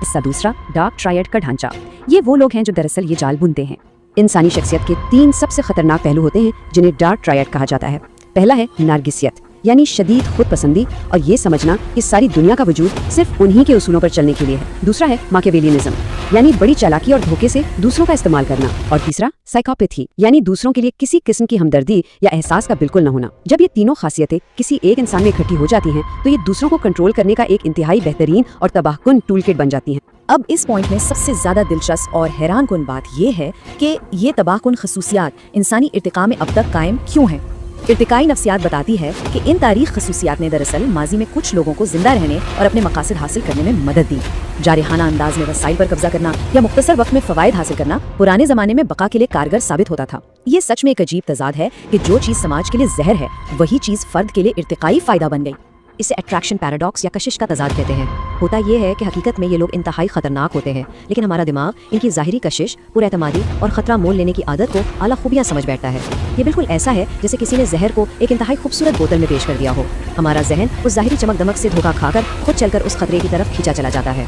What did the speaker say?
हिस्सा दूसरा, dark triad का ढांचा। ये वो लोग हैं जो दरअसल ये जाल बुनते हैं। इंसानी शख्सियत के 3 सबसे खतरनाक पहलू होते हैं जिन्हें डार्क ट्रायड कहा जाता है। पहला है नारगिसियत, यानी शदीद खुद पसंदी और ये समझना कि सारी दुनिया का वजूद सिर्फ उन्हीं के उसूलों पर चलने के लिए है। दूसरा है माकियावेलियनिज्म, यानी बड़ी चालाकी और धोखे से दूसरों का इस्तेमाल करना। और तीसरा साइकोपैथी, यानी दूसरों के लिए किसी किस्म की हमदर्दी या एहसास का बिल्कुल न होना। जब ये तीनों खासियतें किसी एक इंसान में इकट्ठी हो जाती हैं तो ये दूसरों को कंट्रोल करने का एक इंतहाई बेहतरीन और तबाहकुन टूलकिट बन जाती हैं। अब इस पॉइंट में सबसे ज़्यादा दिलचस्प और हैरानकुन बात यह है कि ये तबाहकुन खसूसियात इंसानी इर्तिका में अब तक कायम क्यों हैं। इर्तिकाई नफ्सियात बताती है कि इन तारीख खसूसियात ने दरअसल माजी में कुछ लोगों को जिंदा रहने और अपने मकासद हासिल करने में मदद दी। जारिहाना अंदाज में वसाइल पर कब्जा करना या मुख्तसर वक्त में फवायद हासिल करना पुराने ज़माने में बका के लिए कारगर साबित होता था। ये सच में एक अजीब तजाद है कि जो चीज़ समाज के लिए जहर है वही चीज़ फर्द के लिए इर्तिकाई फ़ायदा बन गई। इसे अट्रैक्शन पैराडॉक्स या कशिश का तजाद कहते हैं। होता ये है कि हकीकत में ये लोग इंतहाई खतरनाक होते हैं, लेकिन हमारा दिमाग इनकी ज़ाहिरी कशिश, पुरएतमादी और ख़तरा मोल लेने की आदत को आला खूबियाँ समझ बैठता है। ये बिल्कुल ऐसा है जैसे किसी ने जहर को एक इंतहाई खूबसूरत बोतल में पेश कर दिया हो। हमारा जहन उस ज़ाहिरी चमक दमक से धोखा खाकर खुद चलकर उस खतरे की तरफ खींचा चला जाता है।